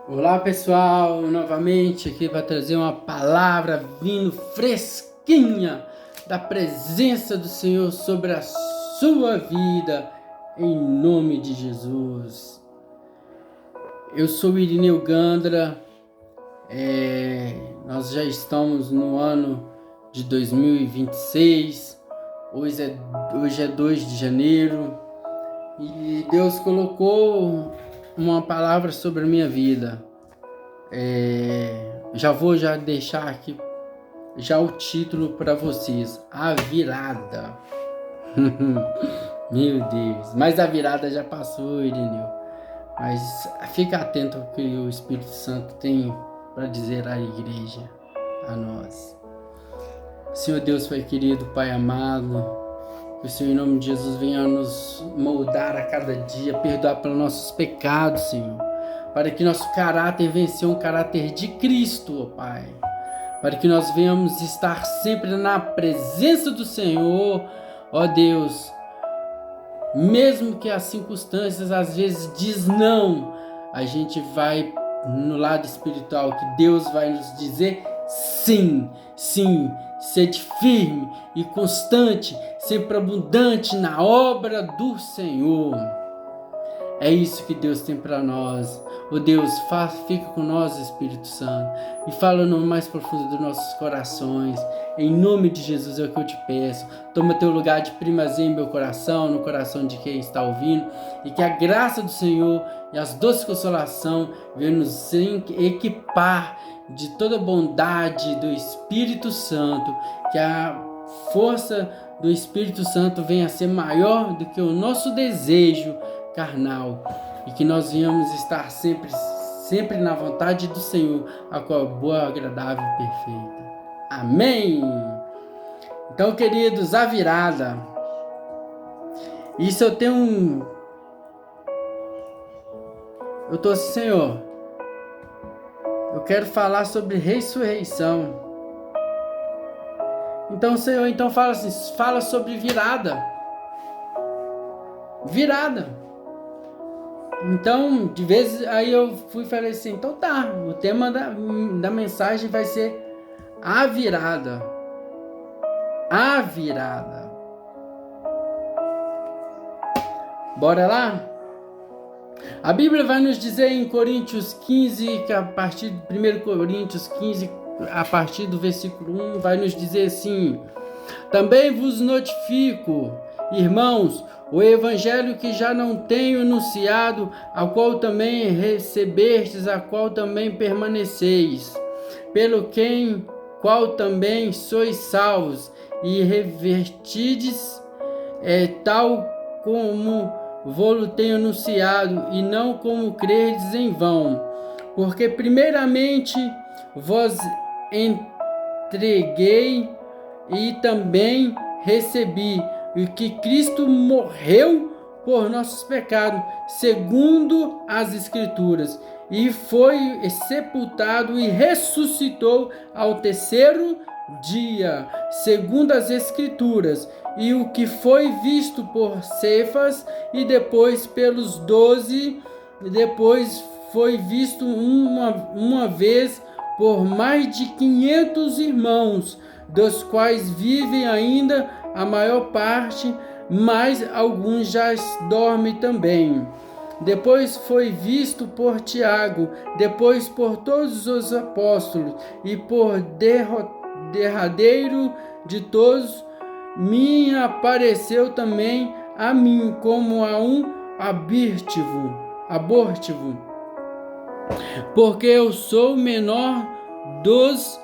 Olá pessoal, novamente aqui para trazer uma palavra vindo fresquinha da presença do Senhor sobre a sua vida, em nome de Jesus. Eu sou Irineu Gandra, nós já estamos no ano de 2026, hoje é 2 de janeiro e Deus colocou uma palavra sobre a minha vida. Já deixar aqui já o título para vocês: A Virada. Meu Deus, mas a virada já passou, Irineu. Mas fica atento ao que o Espírito Santo tem para dizer à igreja, a nós. Senhor Deus, Pai querido, Pai amado, que o Senhor, em nome de Jesus, venha nos moldar a cada dia, perdoar pelos nossos pecados, Senhor, para que nosso caráter vença um caráter de Cristo, ó Pai, para que nós venhamos estar sempre na presença do Senhor, ó Deus, mesmo que as circunstâncias às vezes diz não, a gente vai no lado espiritual, que Deus vai nos dizer sim, sim. Sede firme e constante, sempre abundante na obra do Senhor. É isso que Deus tem para nós. Oh Deus, fica com nós, Espírito Santo, e fala no mais profundo dos nossos corações. Em nome de Jesus é o que eu te peço. Toma teu lugar de primazia em meu coração, no coração de quem está ouvindo, e que a graça do Senhor e as doces consolação venham nos equipar de toda bondade do Espírito Santo, que a força do Espírito Santo venha a ser maior do que o nosso desejo carnal, e que nós venhamos estar sempre na vontade do Senhor, a qual é boa, agradável e perfeita. Amém! Então, queridos, a virada. Isso eu tô assim, Senhor, eu quero falar sobre ressurreição. Então, Senhor, fala sobre virada. Virada. Então, de vez aí eu falei assim, então tá, o tema da mensagem vai ser a virada. A virada. Bora lá? A Bíblia vai nos dizer em Coríntios 15, que a partir de 1 Coríntios 15, a partir do versículo 1, vai nos dizer assim: também vos notifico, irmãos, o evangelho que já não tenho anunciado, a qual também recebestes, a qual também permaneceis, pelo qual também sois salvos, e revertides, tal como vou-lo tenho anunciado, e não como credes em vão. Porque primeiramente vos entreguei e também recebi que Cristo morreu por nossos pecados, segundo as Escrituras, e foi sepultado e ressuscitou ao terceiro dia, segundo as Escrituras, e o que foi visto por Cefas e depois pelos 12, e depois foi visto uma vez por mais de 500 irmãos, dos quais vivem ainda a maior parte, mas alguns já dormem também. Depois foi visto por Tiago, depois por todos os apóstolos, e por derradeiro de todos, me apareceu também a mim como a um abortivo, porque eu sou o menor dos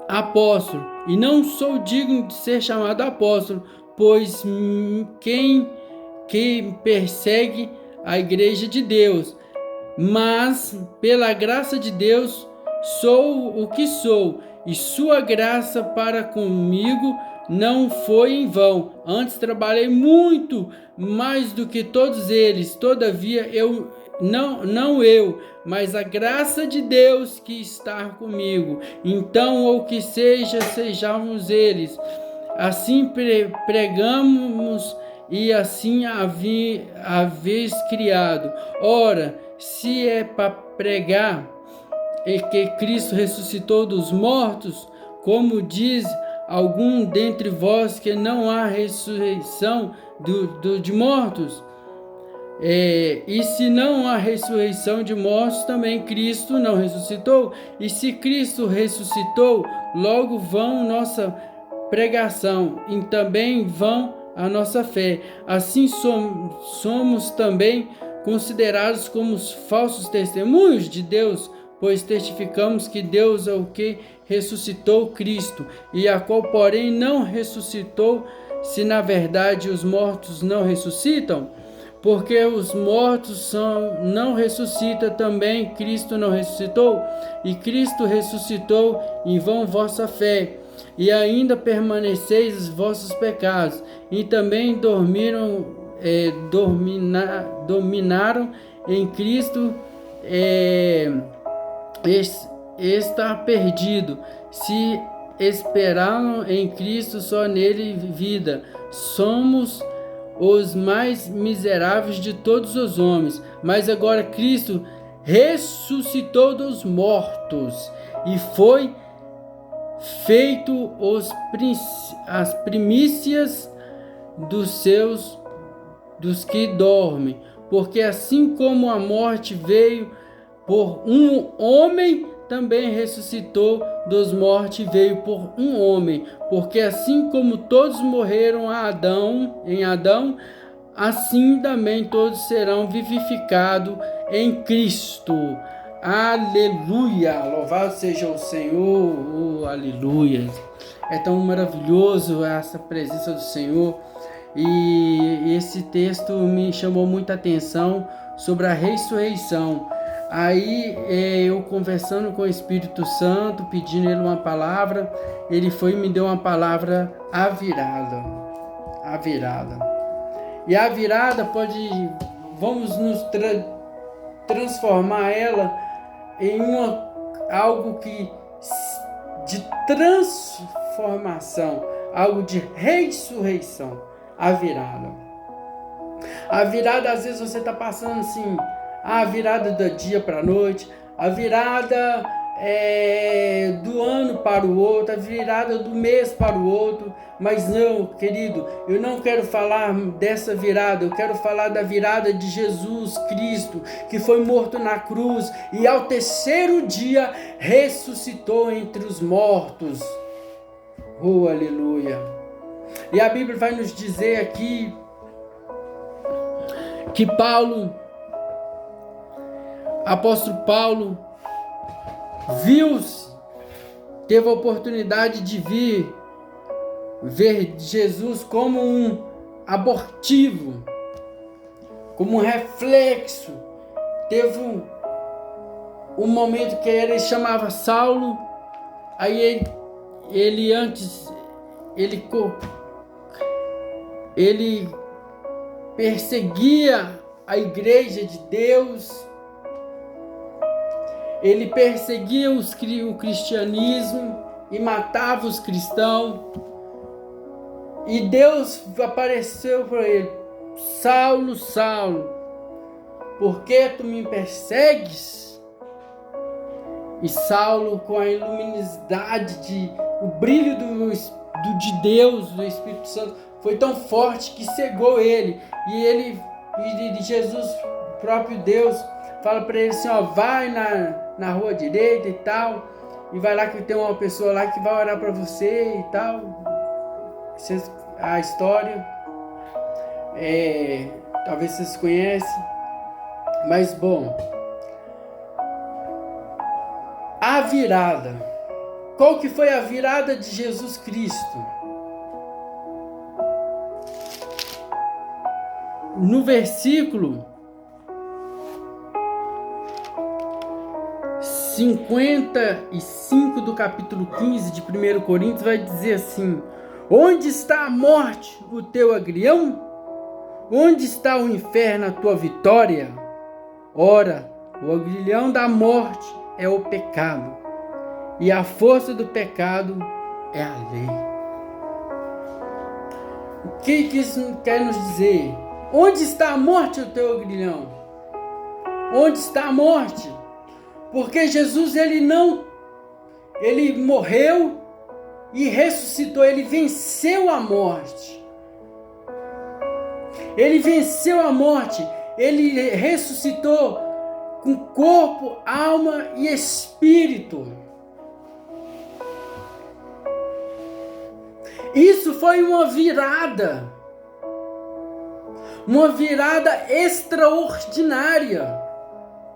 apóstolo, e não sou digno de ser chamado apóstolo, pois quem persegue a igreja de Deus, mas pela graça de Deus sou o que sou, e sua graça para comigo não foi em vão. Antes trabalhei muito mais do que todos eles, todavia não eu, mas a graça de Deus que está comigo. Então, ou que sejamos eles. Assim pregamos, e assim haveis criado. Ora, se é para pregar que Cristo ressuscitou dos mortos, como diz algum dentre vós que não há ressurreição de mortos? E se não há ressurreição de mortos, também Cristo não ressuscitou. E se Cristo ressuscitou, logo vão nossa pregação, e também vão a nossa fé. Assim somos também considerados como os falsos testemunhos de Deus, pois testificamos que Deus é o que ressuscitou Cristo, e a qual, porém, não ressuscitou, se na verdade os mortos não ressuscitam. Porque os mortos não ressuscitam, também Cristo não ressuscitou, e Cristo ressuscitou, em vão vossa fé, e ainda permaneceis os vossos pecados, e também dominaram em Cristo, está perdido, se esperaram em Cristo, só nele vida. Somos os mais miseráveis de todos os homens, mas agora Cristo ressuscitou dos mortos e foi feito as primícias dos que dormem, porque assim como a morte veio por um homem, também ressuscitou dos mortos e veio por um homem, porque assim como todos morreram em Adão, assim também todos serão vivificados em Cristo. Aleluia! Louvado seja o Senhor, aleluia! É tão maravilhoso essa presença do Senhor, e esse texto me chamou muita atenção sobre a ressurreição. Aí eu conversando com o Espírito Santo, pedindo ele uma palavra, ele foi e me deu uma palavra, a virada. E a virada vamos nos transformar ela em algo de transformação, algo de ressurreição. A virada, às vezes você está passando assim, a virada do dia para a noite, a virada do ano para o outro, a virada do mês para o outro. Mas não, querido, eu não quero falar dessa virada, eu quero falar da virada de Jesus Cristo, que foi morto na cruz e ao terceiro dia ressuscitou entre os mortos. Oh, aleluia! E a Bíblia vai nos dizer aqui que apóstolo Paulo teve a oportunidade de ver Jesus como um abortivo, como um reflexo. Teve um momento que ele chamava Saulo, aí ele perseguia a igreja de Deus, ele perseguia o cristianismo e matava os cristãos. E Deus apareceu para ele: Saulo, Saulo, por que tu me persegues? E Saulo, com a luminosidade, o brilho de Deus, do Espírito Santo, foi tão forte que cegou ele. E Jesus, o próprio Deus, fala para ele assim: vai na rua direita e tal, e vai lá que tem uma pessoa lá que vai orar para você e tal. A história, talvez vocês conhecem, mas bom, a virada. Qual que foi a virada de Jesus Cristo? No versículo 55 do capítulo 15 de 1 Coríntios vai dizer assim: onde está a morte, o teu aguilhão? Onde está o inferno, a tua vitória? Ora, o aguilhão da morte é o pecado, e a força do pecado é a lei. O que isso quer nos dizer? Onde está a morte, o teu aguilhão? Onde está a morte? Porque Jesus, ele morreu e ressuscitou, ele venceu a morte. Ele venceu a morte, ele ressuscitou com corpo, alma e espírito. Isso foi uma virada extraordinária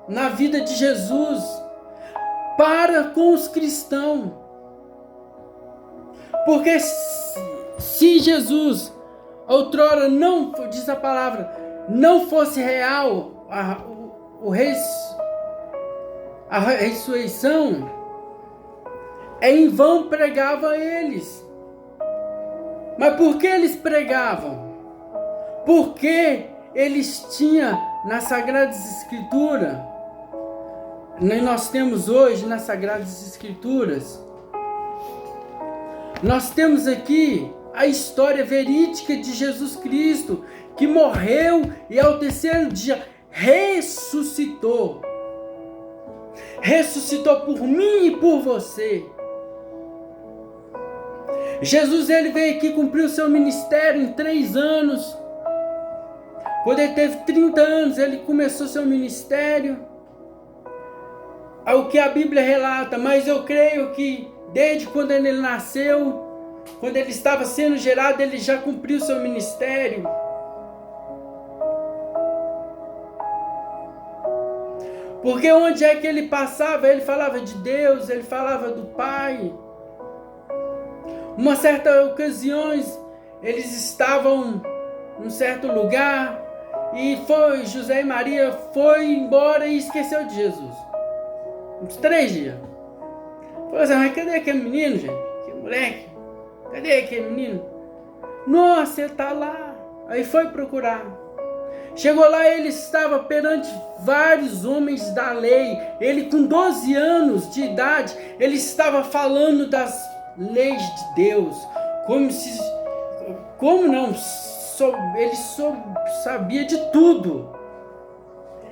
na vida de Jesus para com os cristãos. Porque se Jesus, outrora, não, diz a palavra, não fosse real a ressurreição, em vão pregava eles. Mas por que eles pregavam? Porque eles tinham nas Sagradas Escrituras, nós temos hoje nas Sagradas Escrituras, nós temos aqui a história verídica de Jesus Cristo, que morreu e ao terceiro dia ressuscitou. Ressuscitou por mim e por você. Jesus, ele veio aqui cumprir o seu ministério em 3 anos. Quando ele teve 30 anos, ele começou seu ministério. É o que a Bíblia relata, mas eu creio que desde quando ele nasceu, quando ele estava sendo gerado, ele já cumpriu seu ministério. Porque onde é que ele passava, ele falava de Deus, ele falava do Pai. Uma certa ocasiões, eles estavam num certo lugar e José e Maria foi embora e esqueceu de Jesus. Uns 3 dias. Falou assim, mas cadê aquele menino, gente? Que moleque? Cadê aquele menino? Nossa, ele está lá. Aí foi procurar. Chegou lá, ele estava perante vários homens da lei. Ele com 12 anos de idade, ele estava falando das leis de Deus. Ele sabia de tudo.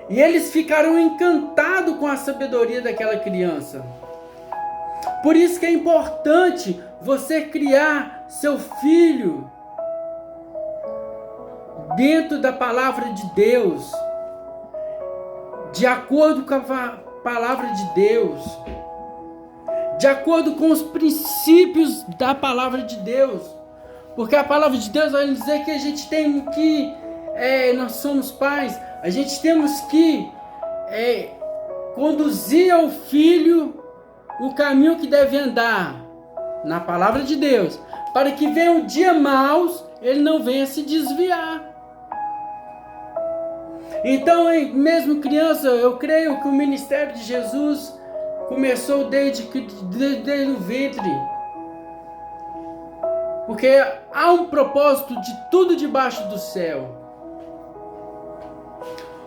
E eles ficaram encantados com a sabedoria daquela criança. Por isso que é importante você criar seu filho dentro da palavra de Deus, de acordo com a palavra de Deus, de acordo com os princípios da palavra de Deus. Porque a palavra de Deus vai dizer que a gente tem que, nós somos pais, a gente temos que conduzir ao filho o caminho que deve andar na palavra de Deus, para que venha um dia maus, ele não venha se desviar. Então, mesmo criança, eu creio que o ministério de Jesus começou desde o ventre. Porque há um propósito de tudo debaixo do céu.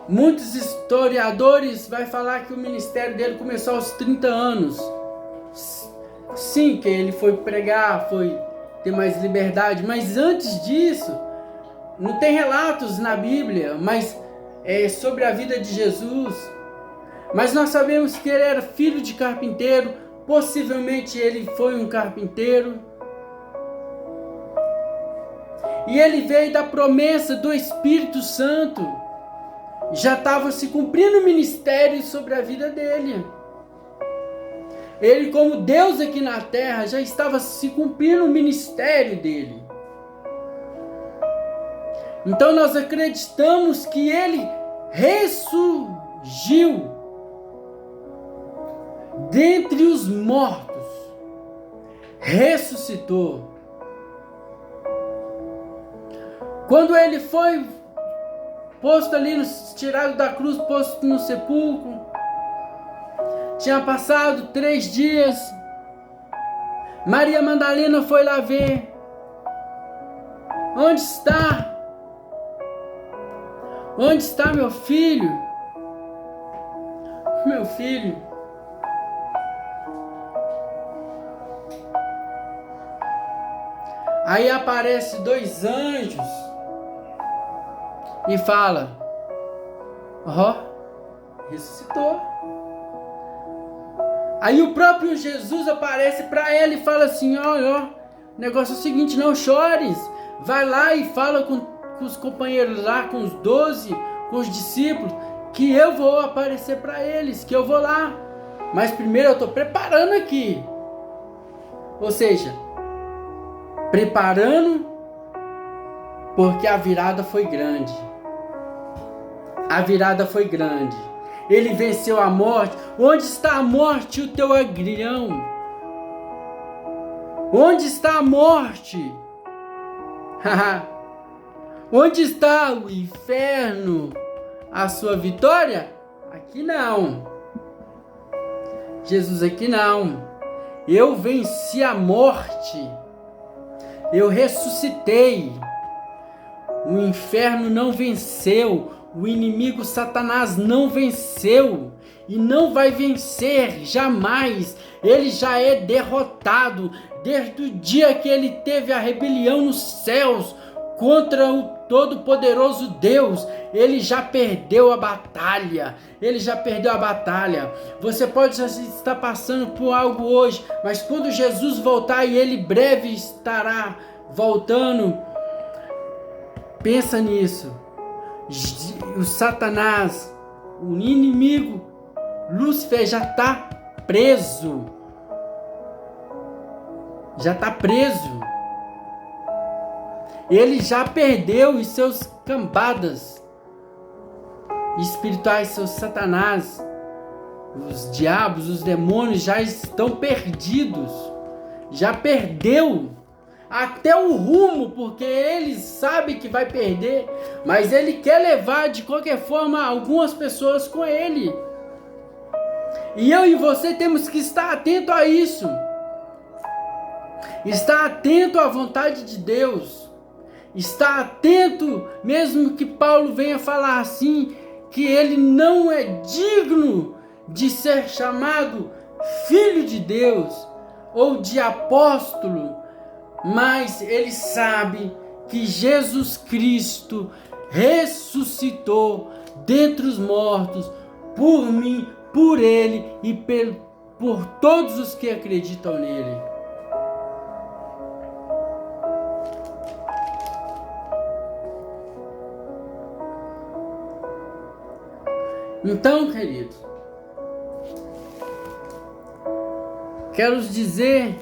Muitos historiadores vão falar que o ministério dele começou aos 30 anos. Sim, que ele foi pregar, foi ter mais liberdade. Mas antes disso, não tem relatos na Bíblia, mas sobre a vida de Jesus. Mas nós sabemos que ele era filho de carpinteiro. Possivelmente ele foi um carpinteiro. E ele veio da promessa do Espírito Santo. Já estava se cumprindo o ministério sobre a vida dele. Ele, como Deus aqui na terra, já estava se cumprindo o ministério dele. Então nós acreditamos que ele ressurgiu dentre os mortos. Ressuscitou. Quando ele foi posto ali, tirado da cruz, posto no sepulcro, tinha passado 3 dias, Maria Madalena foi lá ver. Onde está? Onde está meu filho? Meu filho. Aí aparece 2 anjos e fala: ressuscitou. Aí o próprio Jesus aparece para ela e fala assim: ó, o negócio é o seguinte, não chores. Vai lá e fala com os companheiros lá, com os 12, com os discípulos, que eu vou aparecer para eles, que eu vou lá. Mas primeiro eu estou preparando aqui. Ou seja, preparando porque a virada foi grande. A virada foi grande. Ele venceu a morte. Onde está a morte, o teu aguilhão? Onde está a morte? Onde está o inferno? A sua vitória? Aqui não. Jesus, aqui não. Eu venci a morte. Eu ressuscitei. O inferno não venceu. O inimigo Satanás não venceu. E não vai vencer jamais. Ele já é derrotado. Desde o dia que ele teve a rebelião nos céus contra o Todo-Poderoso Deus, ele já perdeu a batalha. Ele já perdeu a batalha. Você pode estar passando por algo hoje, mas quando Jesus voltar, e ele breve estará voltando, pensa nisso. O Satanás, o inimigo, Lúcifer já está preso. Já está preso. Ele já perdeu os seus cambadas espirituais, seus Satanás, os diabos, os demônios já estão perdidos. Já perdeu até o rumo, porque ele sabe que vai perder, mas ele quer levar de qualquer forma algumas pessoas com ele. E eu e você temos que estar atento a isso. Estar atento à vontade de Deus. Estar atento, mesmo que Paulo venha falar assim, que ele não é digno de ser chamado filho de Deus ou de apóstolo, mas ele sabe que Jesus Cristo ressuscitou dentre os mortos por mim, por ele e por todos os que acreditam nele. Então, queridos, quero dizer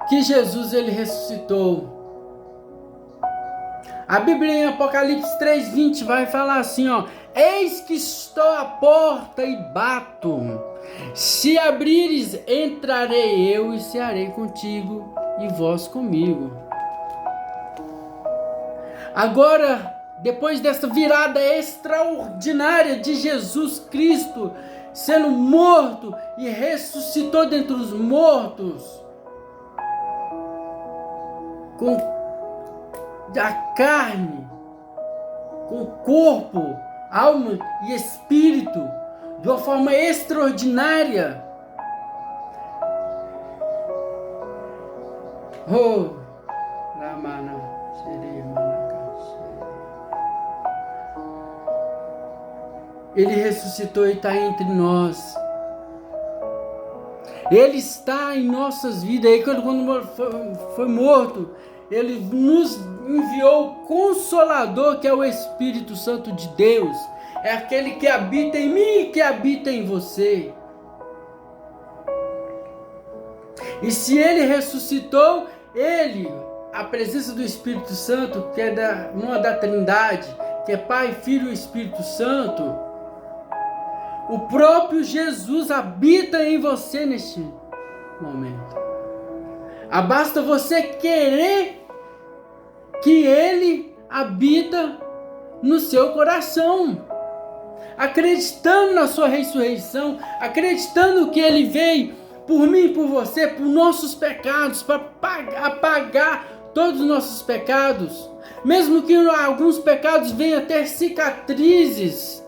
que Jesus ele ressuscitou. A Bíblia em Apocalipse 3:20 vai falar assim, ó: eis que estou à porta e bato. Se abrires, entrarei eu e cearei contigo e vós comigo. Agora, depois dessa virada extraordinária de Jesus Cristo sendo morto e ressuscitou dentre os mortos, com a carne, com corpo, alma e espírito, de uma forma extraordinária. Oh, Ramana, ele ressuscitou e está entre nós. Ele está em nossas vidas. Aí quando foi morto, ele nos enviou o Consolador, que é o Espírito Santo de Deus. É aquele que habita em mim e que habita em você. E se ele ressuscitou, a presença do Espírito Santo, que é uma da Trindade, que é Pai, Filho e Espírito Santo, o próprio Jesus habita em você neste momento. Basta você querer que ele habita no seu coração, acreditando na sua ressurreição, acreditando que ele veio por mim e por você, por nossos pecados, para apagar todos os nossos pecados, mesmo que alguns pecados venham a ter cicatrizes.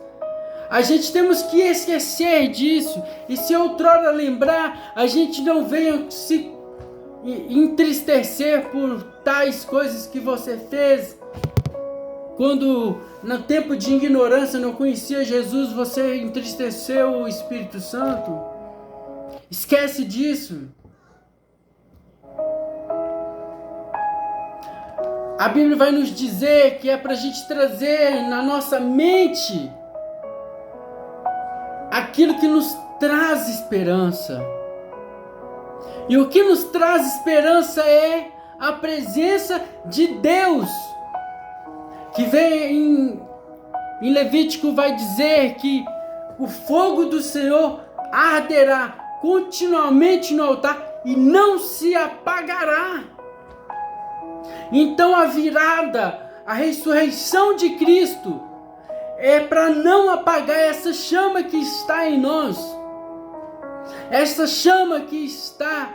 A gente temos que esquecer disso, e se outrora lembrar, a gente não venha se entristecer por tais coisas que você fez, quando no tempo de ignorância não conhecia Jesus, você entristeceu o Espírito Santo? Esquece disso. A Bíblia vai nos dizer que é para a gente trazer na nossa mente aquilo que nos traz esperança. E o que nos traz esperança é a presença de Deus. Que vem em Levítico vai dizer que o fogo do Senhor arderá continuamente no altar e não se apagará. Então a virada, a ressurreição de Cristo é para não apagar essa chama que está em nós. Essa chama que está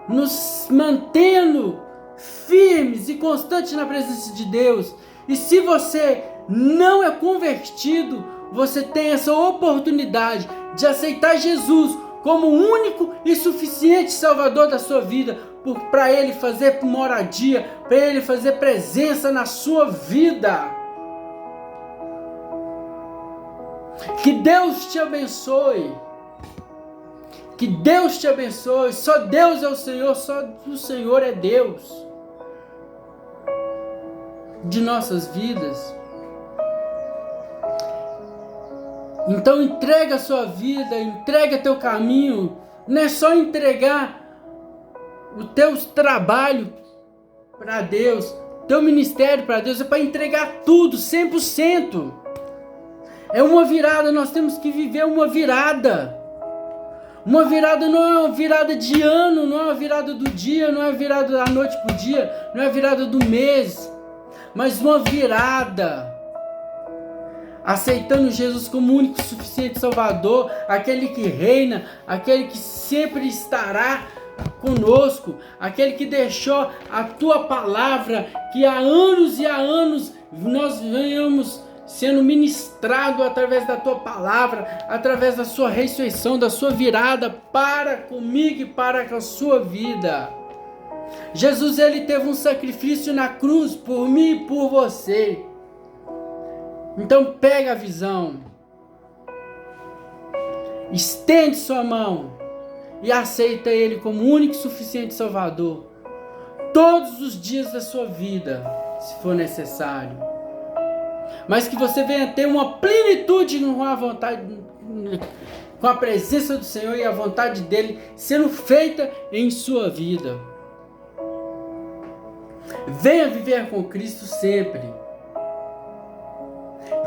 nos mantendo firmes e constantes na presença de Deus. E se você não é convertido, você tem essa oportunidade de aceitar Jesus como o único e suficiente Salvador da sua vida, para Ele fazer moradia, para Ele fazer presença na sua vida. Que Deus te abençoe. Que Deus te abençoe. Só Deus é o Senhor, só o Senhor é Deus de nossas vidas. Então entrega a sua vida, entrega teu caminho. Não é só entregar o teu trabalho para Deus, teu ministério para Deus, é para entregar tudo, 100%. É uma virada, nós temos que viver uma virada. Uma virada não é uma virada de ano, não é uma virada do dia, não é uma virada da noite para o dia, não é uma virada do mês, mas uma virada aceitando Jesus como único e suficiente Salvador, aquele que reina, aquele que sempre estará conosco, aquele que deixou a tua palavra, que há anos e há anos nós venhamos sendo ministrado através da tua palavra, através da sua ressurreição, da sua virada para comigo e para com a sua vida. Jesus, ele teve um sacrifício na cruz por mim e por você. Então pega a visão, estende sua mão e aceita Ele como único e suficiente Salvador todos os dias da sua vida, se for necessário. Mas que você venha ter uma plenitude com a vontade, com a presença do Senhor e a vontade dEle sendo feita em sua vida. Venha viver com Cristo sempre.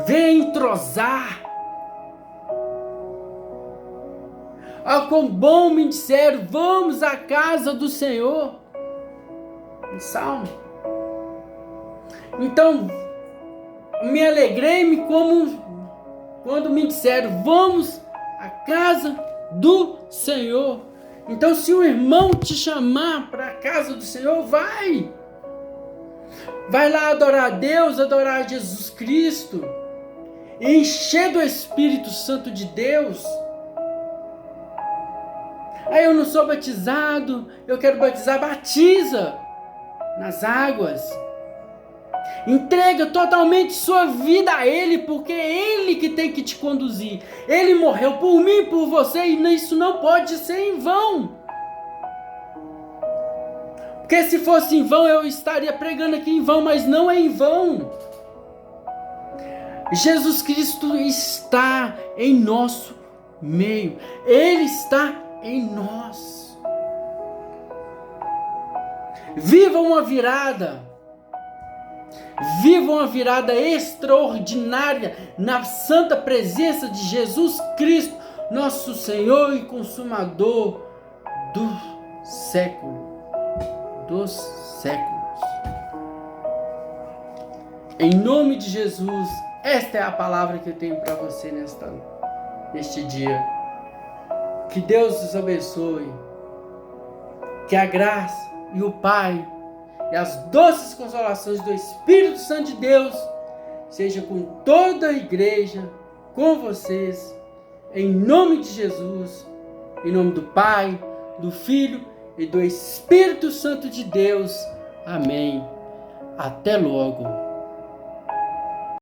Venha entrosar. Ah, quão bom me disseram, vamos à casa do Senhor. Em Salmo. Então, me alegrei-me como quando me disseram, vamos à casa do Senhor. Então, se o irmão te chamar para a casa do Senhor, vai. Vai lá adorar a Deus, adorar a Jesus Cristo, encher do Espírito Santo de Deus. Aí eu não sou batizado, eu quero batizar, batiza nas águas. Entrega totalmente sua vida a Ele, porque é Ele que tem que te conduzir. Ele morreu por mim e por você, e isso não pode ser em vão. Porque se fosse em vão, eu estaria pregando aqui em vão, mas não é em vão. Jesus Cristo está em nosso meio. Ele está em nós. Viva uma virada. Viva uma virada extraordinária na santa presença de Jesus Cristo, nosso Senhor e Consumador do século. Dos séculos. Em nome de Jesus, esta é a palavra que eu tenho para você neste dia. Que Deus os abençoe. Que a graça e o Pai e as doces consolações do Espírito Santo de Deus seja com toda a igreja, com vocês, em nome de Jesus, em nome do Pai, do Filho e do Espírito Santo de Deus. Amém. Até logo.